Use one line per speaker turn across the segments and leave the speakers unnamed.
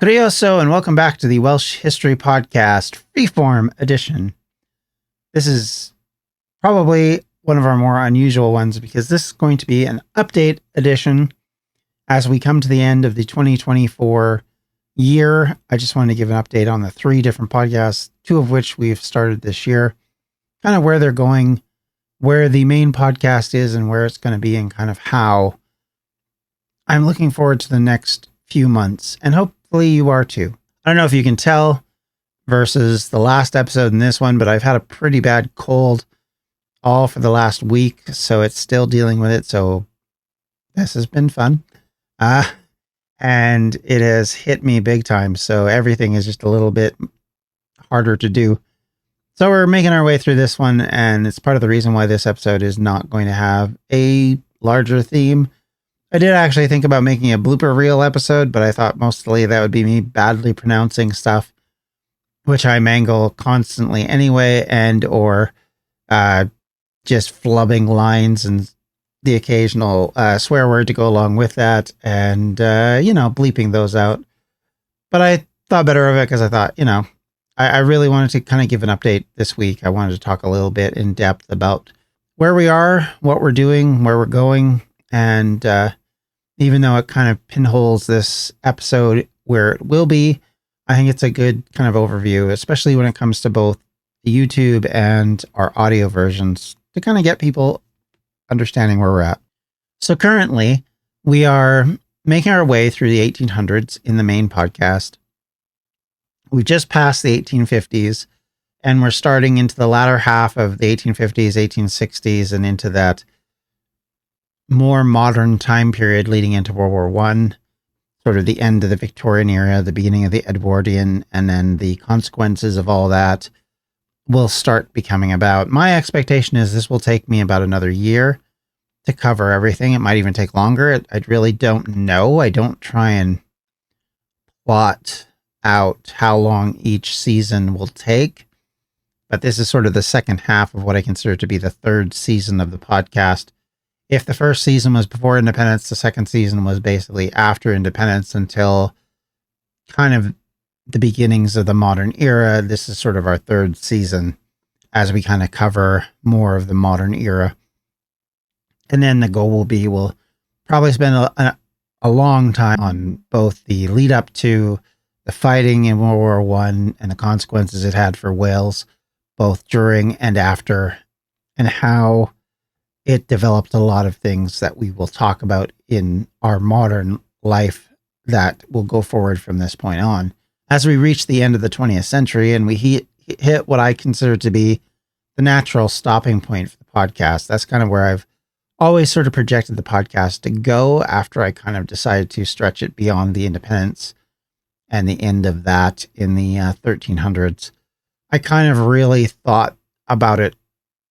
Curioso, and welcome back to the Welsh History Podcast, Freeform edition. This is probably one of our more unusual ones because this is going to be an update edition as we come to the end of the 2024 year. I just wanted to give an update on the 3 different podcasts, 2 of which we've started this year, kind of where they're going, where the main podcast is and where it's going to be, and kind of how I'm looking forward to the next few months, and hopefully you are too. I don't know if you can tell versus the last episode and this one, but I've had a pretty bad cold all for the last week, so it's still dealing with it. So this has been fun. And it has hit me big time. So everything is just a little bit harder to do. So we're making our way through this one, and it's part of the reason why this episode is not going to have a larger theme. I did actually think about making a blooper reel episode, but I thought mostly that would be me badly pronouncing stuff, which I mangle constantly anyway, and or just flubbing lines and the occasional swear word to go along with that, and, bleeping those out. But I thought better of it because I thought, I really wanted to kind of give an update this week. I wanted to talk a little bit in depth about where we are, what we're doing, where we're going, and even though it kind of pinholes this episode where it will be, I think it's a good kind of overview, especially when it comes to both the YouTube and our audio versions, to kind of get people understanding where we're at. So currently, we are making our way through the 1800s in the main podcast. We just passed the 1850s, and we're starting into the latter half of the 1850s, 1860s, and into that more modern time period leading into World War I, sort of the end of the Victorian era, the beginning of the Edwardian, and then the consequences of all that will start becoming about. My expectation is this will take me about another year to cover everything. It might even take longer. I really don't know. I don't try and plot out how long each season will take, but this is sort of the second half of what I consider to be the third season of the podcast. If the first season was before independence, the second season was basically after independence until kind of the beginnings of the modern era. This is sort of our third season as we kind of cover more of the modern era. And then the goal will be, we'll probably spend a long time on both the lead up to the fighting in World War I and the consequences it had for Wales, both during and after, and how it developed a lot of things that we will talk about in our modern life that will go forward from this point on. As we reach the end of the 20th century and we hit what I consider to be the natural stopping point for the podcast, that's kind of where I've always sort of projected the podcast to go after I kind of decided to stretch it beyond the independence and the end of that in the 1300s. I kind of really thought about it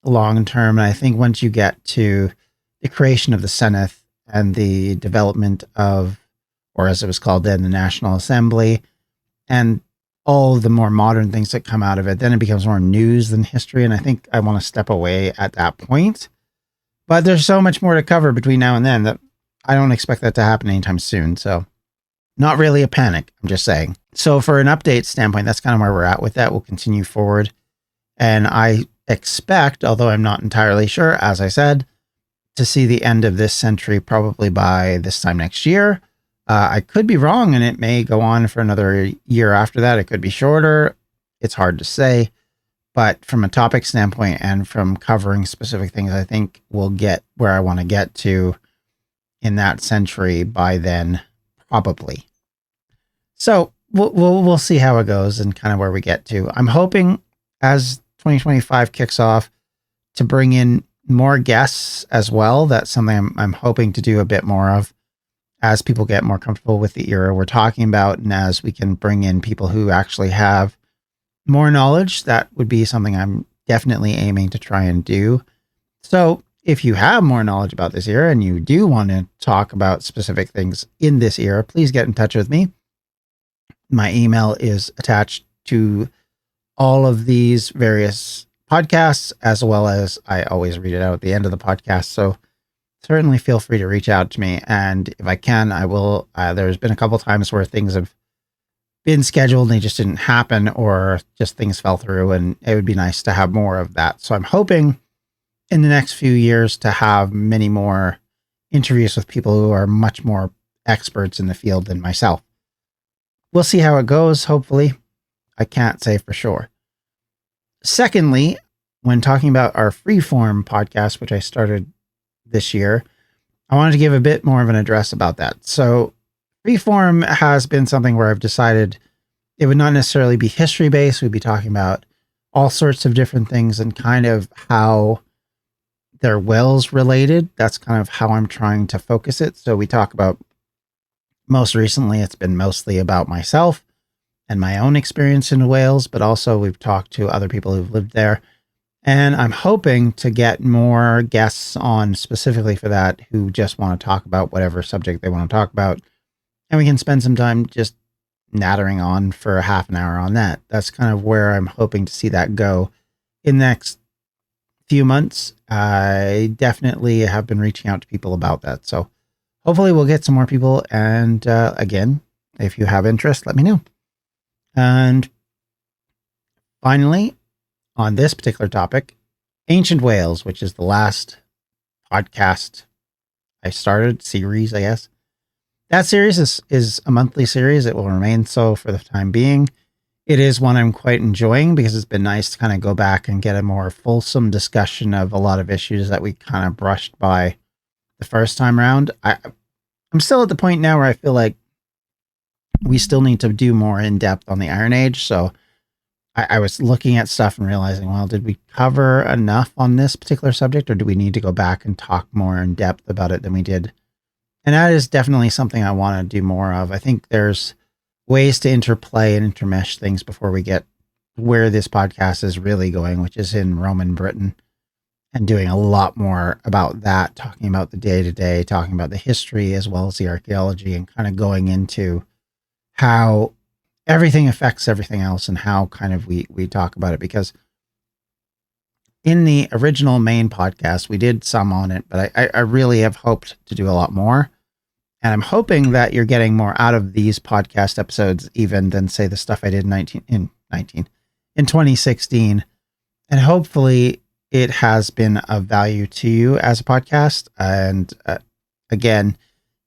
long term, and I think once you get to the creation of the Senate and the development of, or as it was called then, the National Assembly, and all the more modern things that come out of it, then it becomes more news than history, and I think I want to step away at that point. But there's so much more to cover between now and then that I don't expect that to happen anytime soon, so not really a panic, I'm just saying. So for an update standpoint, that's kind of where we're at with that. We'll continue forward, and I expect, although I'm not entirely sure, as I said, to see the end of this century probably by this time next year. I could be wrong, and it may go on for another year after that. It could be shorter. It's hard to say. But from a topic standpoint and from covering specific things, I think we'll get where I want to get to in that century by then, probably. So we'll see how it goes and kind of where we get to. I'm hoping as 2025 kicks off to bring in more guests as well. That's something I'm hoping to do a bit more of as people get more comfortable with the era we're talking about, and as we can bring in people who actually have more knowledge. That would be something I'm definitely aiming to try and do. So if you have more knowledge about this era and you do want to talk about specific things in this era, please get in touch with me. My email is attached to all of these various podcasts, as well as I always read it out at the end of the podcast. So certainly feel free to reach out to me. And if I can, I will. There's been a couple times where things have been scheduled and they just didn't happen, or just things fell through, and it would be nice to have more of that. So I'm hoping in the next few years to have many more interviews with people who are much more experts in the field than myself. We'll see how it goes, hopefully. I can't say for sure. Secondly, when talking about our Freeform podcast, which I started this year, I wanted to give a bit more of an address about that. So Freeform has been something where I've decided it would not necessarily be history based. We'd be talking about all sorts of different things and kind of how they're Wales related. That's kind of how I'm trying to focus it. So we talk about, most recently, it's been mostly about myself and my own experience in Wales, but also we've talked to other people who've lived there. And I'm hoping to get more guests on specifically for that who just want to talk about whatever subject they want to talk about. And we can spend some time just nattering on for a half an hour on that. That's kind of where I'm hoping to see that go in the next few months. I definitely have been reaching out to people about that. So hopefully we'll get some more people. And again, if you have interest, let me know. And finally, on this particular topic, Ancient Wales, which is the last podcast I started, series, I guess. That series is a monthly series. It will remain so for the time being. It is one I'm quite enjoying because it's been nice to kind of go back and get a more fulsome discussion of a lot of issues that we kind of brushed by the first time around. I'm still at the point now where I feel like we still need to do more in depth on the Iron Age. So I was looking at stuff and realizing, well, did we cover enough on this particular subject, or do we need to go back and talk more in depth about it than we did? And that is definitely something I want to do more of. I think there's ways to interplay and intermesh things before we get where this podcast is really going, which is in Roman Britain, and doing a lot more about that, talking about the day-to-day, talking about the history as well as the archaeology, and kind of going into how everything affects everything else and how kind of we talk about it. Because in the original main podcast, we did some on it, but I really have hoped to do a lot more. And I'm hoping that you're getting more out of these podcast episodes even than, say, the stuff I did in 2016. And hopefully it has been of value to you as a podcast. And again,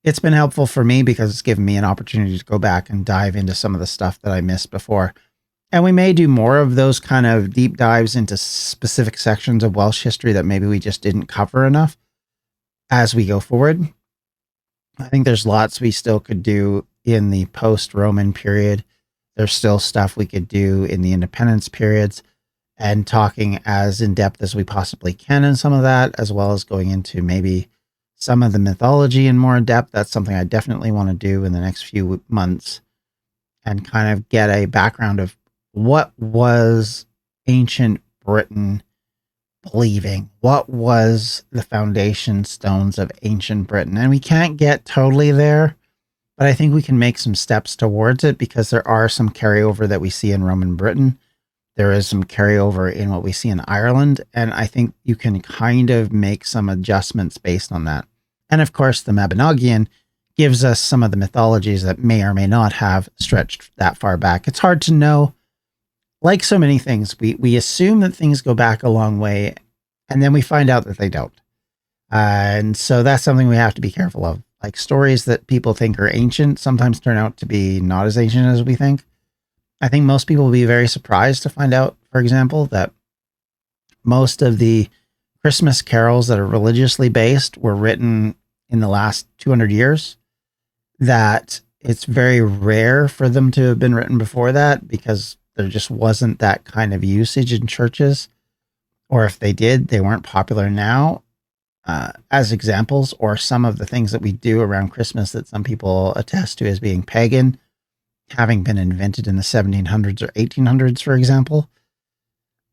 it's been helpful for me because it's given me an opportunity to go back and dive into some of the stuff that I missed before. And we may do more of those kind of deep dives into specific sections of Welsh history that maybe we just didn't cover enough as we go forward. I think there's lots we still could do in the post-Roman period. There's still stuff we could do in the independence periods, and talking as in depth as we possibly can in some of that, as well as going into maybe some of the mythology in more depth. That's something I definitely want to do in the next few months, and kind of get a background of what was ancient Britain believing, what was the foundation stones of ancient Britain. And we can't get totally there, but I think we can make some steps towards it, because there are some carryover that we see in Roman Britain. There is some carryover in what we see in Ireland, and I think you can kind of make some adjustments based on that. And of course, the Mabinogion gives us some of the mythologies that may or may not have stretched that far back. It's hard to know. Like so many things, we assume that things go back a long way, and then we find out that they don't. And so that's something we have to be careful of. Like, stories that people think are ancient sometimes turn out to be not as ancient as we think. I think most people will be very surprised to find out, for example, that most of the Christmas carols that are religiously based were written in the last 200 years. That it's very rare for them to have been written before that, because there just wasn't that kind of usage in churches. Or if they did, they weren't popular now. As examples, or some of the things that we do around Christmas that some people attest to as being pagan, having been invented in the 1700s or 1800s, for example.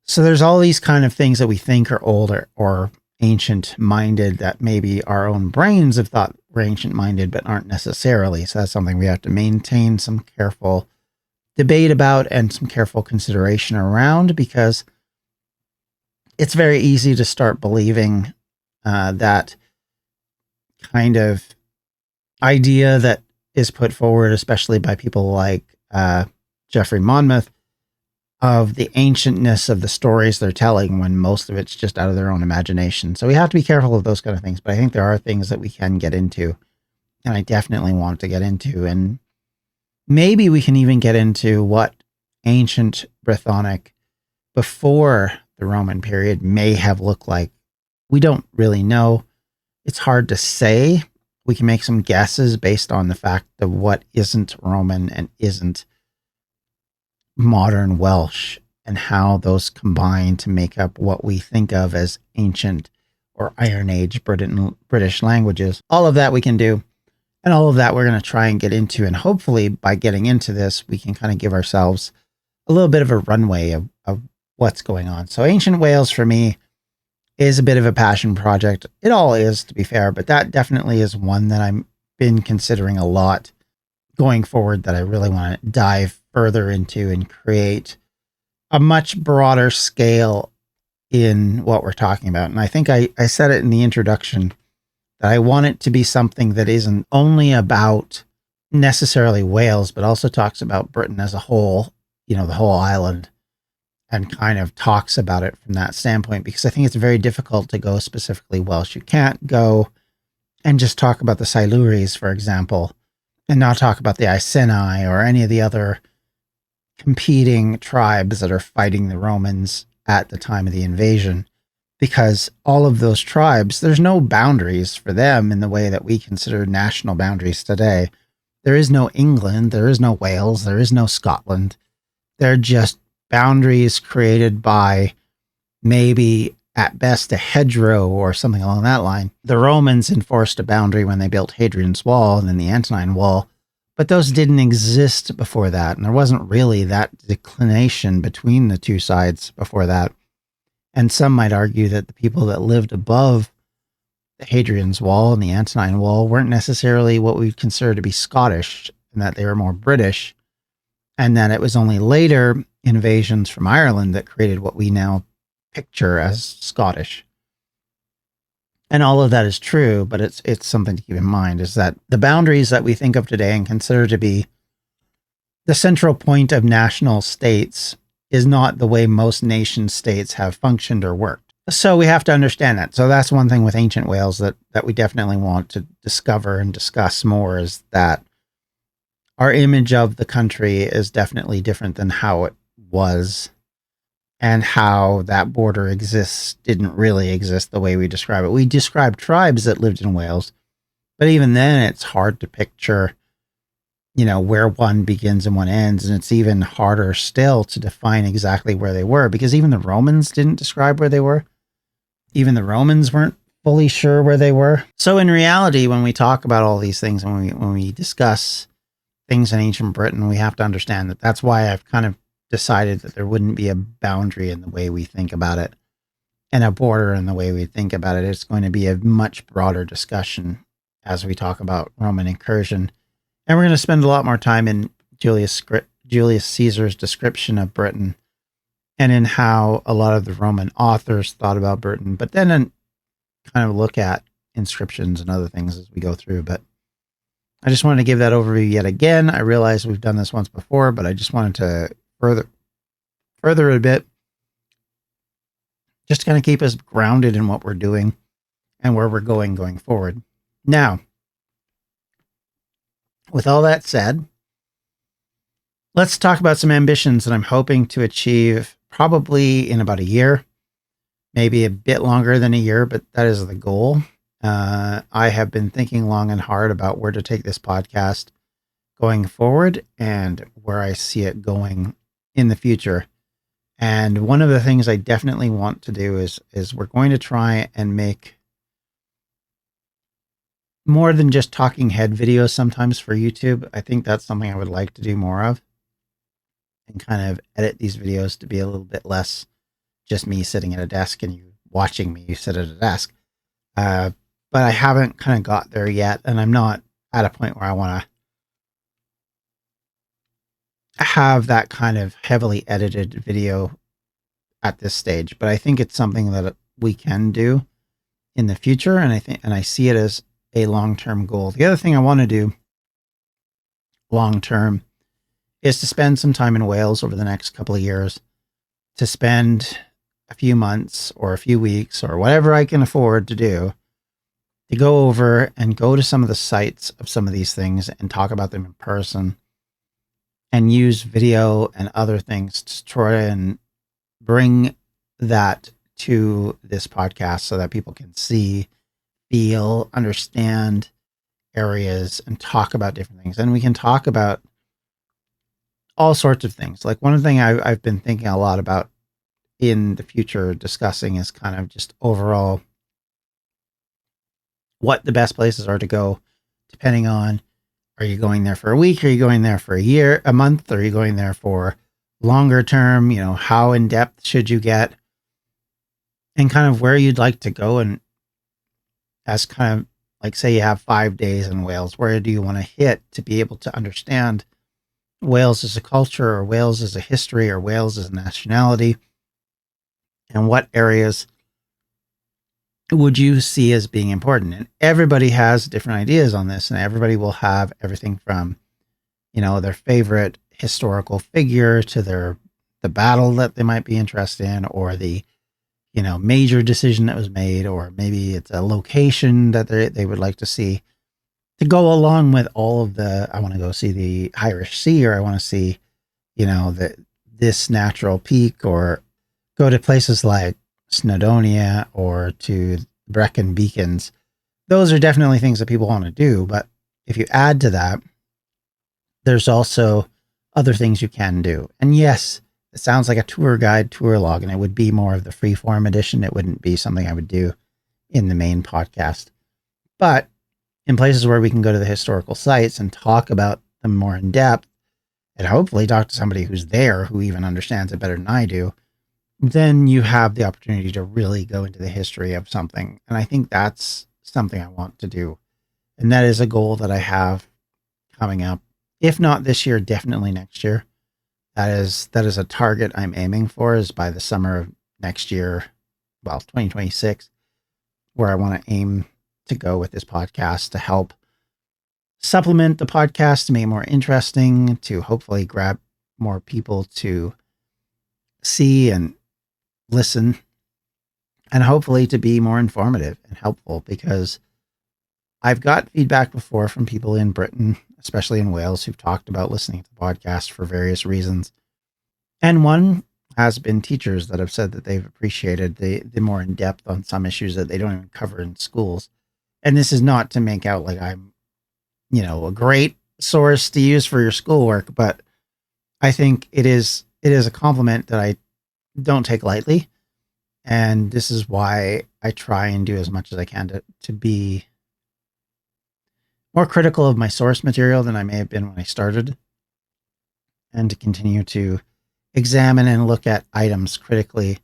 So there's all these kind of things that we think are older or ancient minded that maybe our own brains have thought were ancient minded, but aren't necessarily. So that's something we have to maintain some careful debate about and some careful consideration around, because it's very easy to start believing that kind of idea that is put forward, especially by people like Geoffrey Monmouth, of the ancientness of the stories they're telling when most of it's just out of their own imagination. So we have to be careful of those kind of things. But I think there are things that we can get into, and I definitely want to get into. And maybe we can even get into what ancient Brythonic before the Roman period may have looked like. We don't really know. It's hard to say. We can make some guesses based on the fact of what isn't Roman and isn't modern Welsh and how those combine to make up what we think of as ancient or Iron Age British languages. All of that we can do. And all of that we're going to try and get into. And hopefully by getting into this, we can kind of give ourselves a little bit of a runway of what's going on. So Ancient Wales for me is a bit of a passion project. It all is, to be fair, but that definitely is one that I've been considering a lot going forward, that I really want to dive further into and create a much broader scale in what we're talking about. And I think I said it in the introduction that I want it to be something that isn't only about necessarily Wales, but also talks about Britain as a whole, the whole island, and kind of talks about it from that standpoint, because I think it's very difficult to go specifically Welsh. You can't go and just talk about the Silures, for example, and not talk about the Iceni or any of the other competing tribes that are fighting the Romans at the time of the invasion, because all of those tribes, there's no boundaries for them in the way that we consider national boundaries today. There is no England, there is no Wales, there is no Scotland. They're just boundaries created by maybe at best a hedgerow or something along that line. The Romans enforced a boundary when they built Hadrian's Wall and then the Antonine Wall, but those didn't exist before that. And there wasn't really that declination between the two sides before that. And some might argue that the people that lived above the Hadrian's Wall and the Antonine Wall weren't necessarily what we'd consider to be Scottish, and that they were more British. And then it was only later invasions from Ireland that created what we now picture as Scottish. And all of that is true, but it's something to keep in mind, is that the boundaries that we think of today and consider to be the central point of national states is not the way most nation states have functioned or worked. So we have to understand that. So that's one thing with Ancient Wales that we definitely want to discover and discuss more, is that our image of the country is definitely different than how it was, and how that border didn't really exist the way we describe it. We describe tribes that lived in Wales, but even then it's hard to picture, where one begins and one ends. And it's even harder still to define exactly where they were, because even the Romans didn't describe where they were. Even the Romans weren't fully sure where they were. So in reality, when we talk about all these things, and when we discuss things in ancient Britain, we have to understand that that's why I've kind of decided that there wouldn't be a boundary in the way we think about it, and a border in the way we think about it. It's going to be a much broader discussion as we talk about Roman incursion. And we're going to spend a lot more time in Julius Caesar's description of Britain, and in how a lot of the Roman authors thought about Britain, but then kind of look at inscriptions and other things as we go through. But I just wanted to give that overview yet again. I realize we've done this once before, but I just wanted to further a bit, just to kind of keep us grounded in what we're doing and where we're going forward. Now, with all that said, let's talk about some ambitions that I'm hoping to achieve probably in about a year, maybe a bit longer than a year, but that is the goal. I have been thinking long and hard about where to take this podcast going forward and where I see it going in the future. And one of the things I definitely want to do is we're going to try and make more than just talking head videos sometimes for YouTube. I think that's something I would like to do more of, and kind of edit these videos to be a little bit less just me sitting at a desk and you watching me sit at a desk. But I haven't kind of got there yet, and I'm not at a point where I want to have that kind of heavily edited video at this stage. But I think it's something that we can do in the future, and I see it as a long-term goal. The other thing I want to do long-term is to spend some time in Wales over the next couple of years, to spend a few months or a few weeks or whatever I can afford to do, to go over and go to some of the sites of some of these things and talk about them in person and use video and other things to try and bring that to this podcast so that people can see, feel, understand areas and talk about different things. And we can talk about all sorts of things. Like one thing I've been thinking a lot about in the future discussing is kind of just overall what the best places are to go, depending on, are you going there for a week? Are you going there for a year, a month? Are you going there for longer term? You know, how in depth should you get, and kind of where you'd like to go. And as kind of like, say you have 5 days in Wales, where do you want to hit to be able to understand Wales as a culture, or Wales as a history, or Wales as a nationality? And what areas would you see as being important? And everybody has different ideas on this, and everybody will have everything from, their favorite historical figure to the battle that they might be interested in, or the, major decision that was made, or maybe it's a location that they would like to see, to go along with all of I want to go see the Irish Sea, or I want to see, this natural peak, or go to places like Snowdonia or to Brecon Beacons. Those are definitely things that people want to do. But if you add to that, there's also other things you can do. And yes, it sounds like a tour guide, tour log, and it would be more of the Freeform edition. It wouldn't be something I would do in the main podcast. But in places where we can go to the historical sites and talk about them more in depth, and hopefully talk to somebody who's there who even understands it better than I do, then you have the opportunity to really go into the history of something. And I think that's something I want to do. And that is a goal that I have coming up. If not this year, definitely next year. That is a target I'm aiming for, is by the summer of next year, 2026, where I want to aim to go with this podcast, to help supplement the podcast, to make it more interesting, to hopefully grab more people to see and listen, and hopefully to be more informative and helpful, because I've got feedback before from people in Britain, especially in Wales, who've talked about listening to the podcast for various reasons. And one has been teachers that have said that they've appreciated the more in depth on some issues that they don't even cover in schools. And this is not to make out like I'm, a great source to use for your schoolwork, but I think it is a compliment that I don't take lightly. And this is why I try and do as much as I can to be more critical of my source material than I may have been when I started, and to continue to examine and look at items critically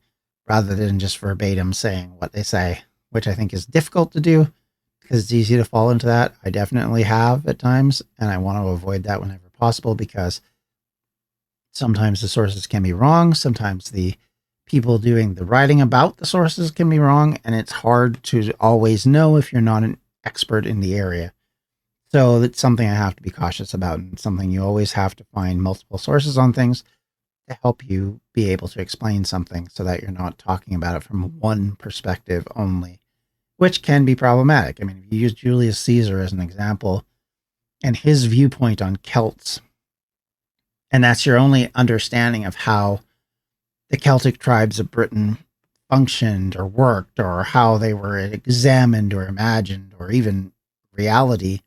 rather than just verbatim saying what they say, which I think is difficult to do because it's easy to fall into that. I definitely have at times, and I want to avoid that whenever possible, because sometimes the sources can be wrong. Sometimes the people doing the writing about the sources can be wrong, and it's hard to always know if you're not an expert in the area. So that's something I have to be cautious about, and something you always have to find multiple sources on things to help you be able to explain something, so that you're not talking about it from one perspective only, which can be problematic. I mean, if you use Julius Caesar as an example and his viewpoint on Celts, and that's your only understanding of how the Celtic tribes of Britain functioned or worked, or how they were examined or imagined, or even reality,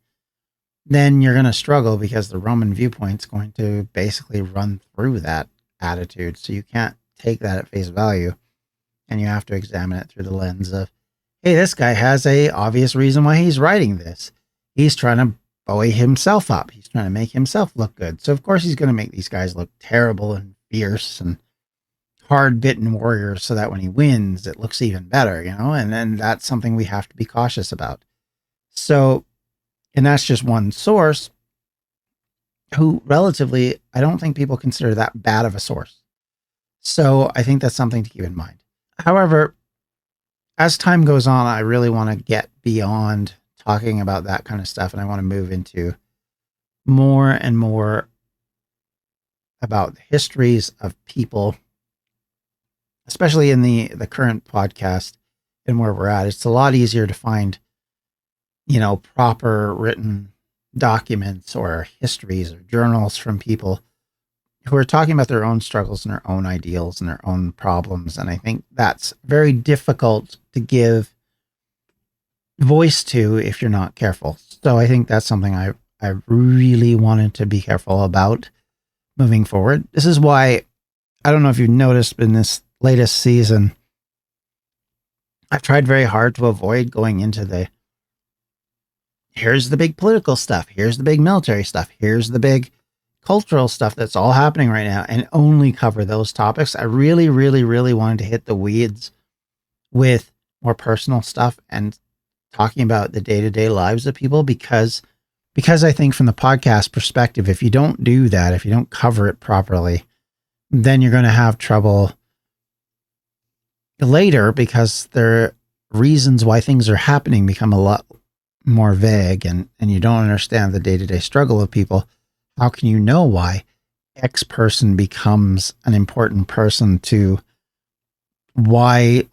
then you're going to struggle, because the Roman viewpoint's going to basically run through that attitude. So you can't take that at face value, and you have to examine it through the lens of, hey, this guy has a obvious reason why he's writing this. He's trying to buoy himself up. He's trying to make himself look good. So of course he's going to make these guys look terrible and fierce and hard-bitten warriors, so that when he wins, it looks even better, and then that's something we have to be cautious about. So, and that's just one source who relatively, I don't think people consider that bad of a source. So I think that's something to keep in mind. However, as time goes on, I really want to get beyond talking about that kind of stuff, and I want to move into more and more about the histories of people, especially in the current podcast and where we're at. It's a lot easier to find, proper written documents or histories or journals from people who are talking about their own struggles and their own ideals and their own problems. And I think that's very difficult to give voice to if you're not careful. So I think that's something I really wanted to be careful about moving forward. This is why, I don't know if you've noticed in this latest season, I've tried very hard to avoid going into here's the big political stuff, here's the big military stuff, here's the big cultural stuff that's all happening right now, and only cover those topics. I really, really, really wanted to hit the weeds with more personal stuff and talking about the day-to-day lives of people, because I think from the podcast perspective, if you don't do that, if you don't cover it properly, then you're going to have trouble later, because their reasons why things are happening become a lot more vague, and you don't understand the day-to-day struggle of people. How can you know why X person becomes an important person to why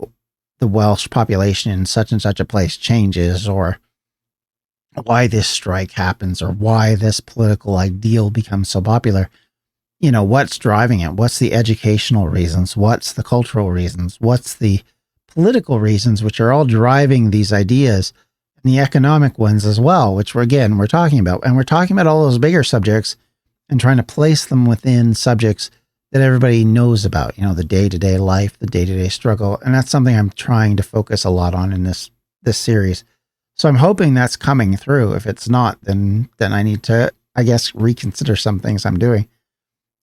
the Welsh population in such and such a place changes, or why this strike happens, or why this political ideal becomes so popular? What's driving it? What's the educational reasons? What's the cultural reasons? What's the political reasons, which are all driving these ideas, and the economic ones as well, which we're talking about. And we're talking about all those bigger subjects and trying to place them within subjects that everybody knows about, the day-to-day life, the day-to-day struggle. And that's something I'm trying to focus a lot on in this series. So I'm hoping that's coming through. If it's not, then I need to, I guess, reconsider some things I'm doing.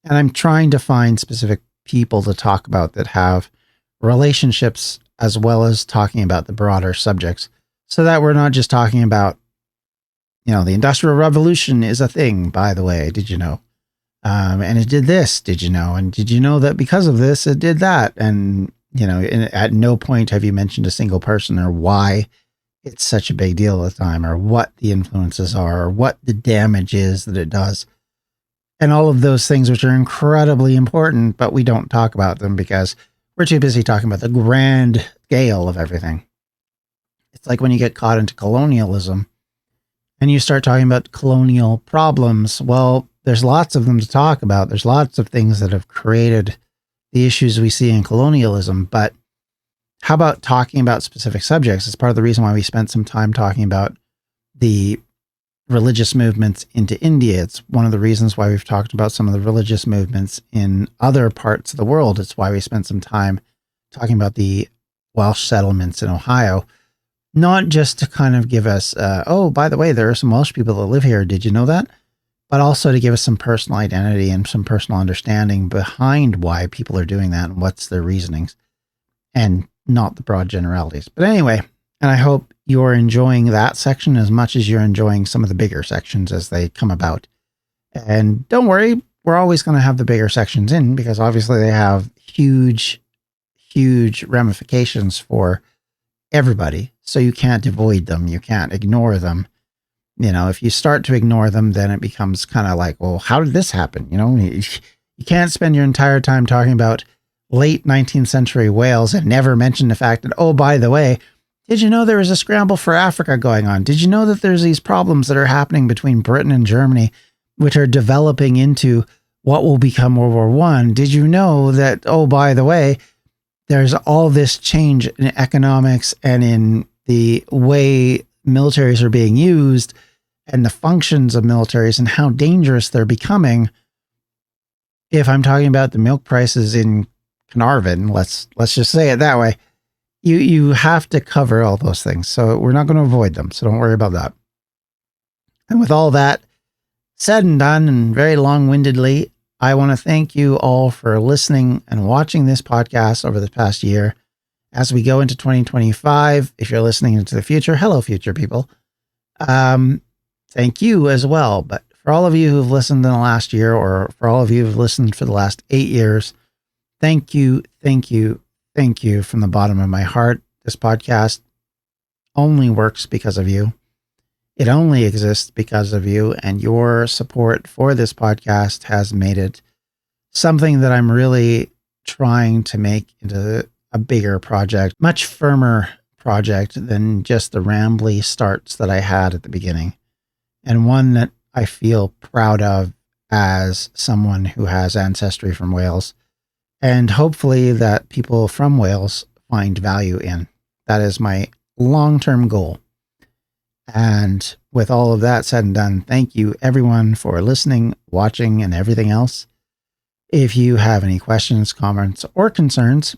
And I'm trying to find specific people to talk about that have relationships as well as talking about the broader subjects, so that we're not just talking about, the Industrial Revolution is a thing, by the way, did you know? And it did this, did you know? And did you know that because of this, it did that? And, at no point have you mentioned a single person or why it's such a big deal at the time, or what the influences are, or what the damage is that it does. And all of those things, which are incredibly important, but we don't talk about them because we're too busy talking about the grand scale of everything. It's like when you get caught into colonialism and you start talking about colonial problems. Well, there's lots of them to talk about. There's lots of things that have created the issues we see in colonialism. But how about talking about specific subjects? It's part of the reason why we spent some time talking about the religious movements into India. It's one of the reasons why we've talked about some of the religious movements in other parts of the world. It's why we spent some time talking about the Welsh settlements in Ohio, not just to kind of give us, oh, by the way, there are some Welsh people that live here. Did you know that? But also to give us some personal identity and some personal understanding behind why people are doing that and what's their reasonings, and not the broad generalities. But anyway, and I hope you're enjoying that section as much as you're enjoying some of the bigger sections as they come about. And don't worry, we're always going to have the bigger sections in, because obviously they have huge, huge ramifications for everybody. So you can't avoid them. You can't ignore them. If you start to ignore them, then it becomes kind of like, well, how did this happen? You can't spend your entire time talking about late 19th century Wales and never mention the fact that, oh, by the way, did you know there was a scramble for Africa going on? Did you know that there's these problems that are happening between Britain and Germany, which are developing into what will become World War I? Did you know that, oh, by the way, there's all this change in economics and in the way militaries are being used and the functions of militaries and how dangerous they're becoming? If I'm talking about the milk prices in Carnarvon, let's just say it that way, you have to cover all those things. So we're not going to avoid them. So don't worry about that. And with all that said and done, and very long-windedly, I want to thank you all for listening and watching this podcast over the past year. As we go into 2025, if you're listening into the future, hello, future people. Thank you as well. But for all of you who've listened in the last year, or for all of you who've listened for the last 8 years, thank you, thank you, thank you from the bottom of my heart. This podcast only works because of you. It only exists because of you, and your support for this podcast has made it something that I'm really trying to make into a bigger project, much firmer project than just the rambly starts that I had at the beginning, and one that I feel proud of as someone who has ancestry from Wales, and hopefully that people from Wales find value in. That is my long-term goal. And with all of that said and done, thank you everyone for listening, watching, and everything else. If you have any questions, comments, or concerns,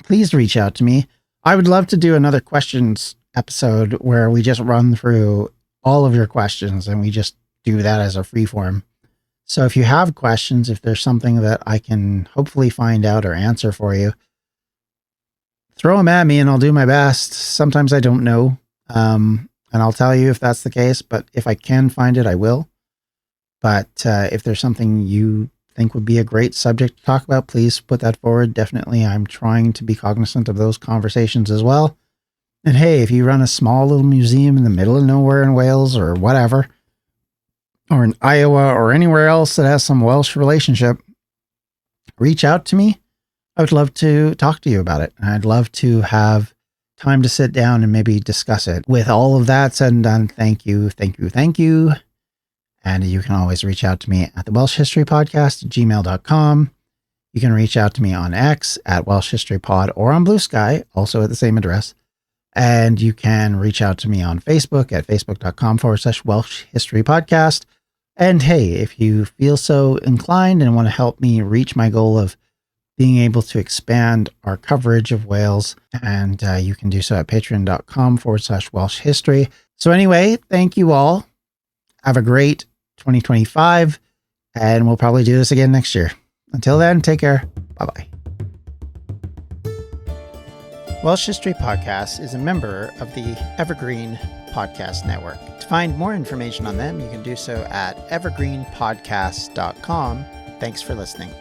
please reach out to me. I would love to do another questions episode where we just run through all of your questions and we just do that as a freeform. So if you have questions, if there's something that I can hopefully find out or answer for you, throw them at me and I'll do my best. Sometimes I don't know. And I'll tell you if that's the case, but if I can find it, I will. But if there's something you think would be a great subject to talk about, please put that forward. Definitely, I'm trying to be cognizant of those conversations as well. And hey, if you run a small little museum in the middle of nowhere in Wales or whatever, or in Iowa or anywhere else that has some Welsh relationship, reach out to me. I would love to talk to you about it. I'd love to have time to sit down and maybe discuss it. With all of that said and done, thank you, thank you, thank you. And you can always reach out to me at the Welsh History Podcast, gmail.com. You can reach out to me on X at Welsh History Pod or on Blue Sky, also at the same address. And you can reach out to me on Facebook at facebook.com/Welsh History Podcast. And hey, if you feel so inclined and want to help me reach my goal of being able to expand our coverage of Wales, and you can do so at patreon.com/Welsh History. So anyway, thank you all. Have a great 2025, and we'll probably do this again next year. Until then, take care. Bye-bye. Welsh History Podcast is a member of the Evergreen Podcast Network. To find more information on them, you can do so at evergreenpodcast.com. Thanks for listening.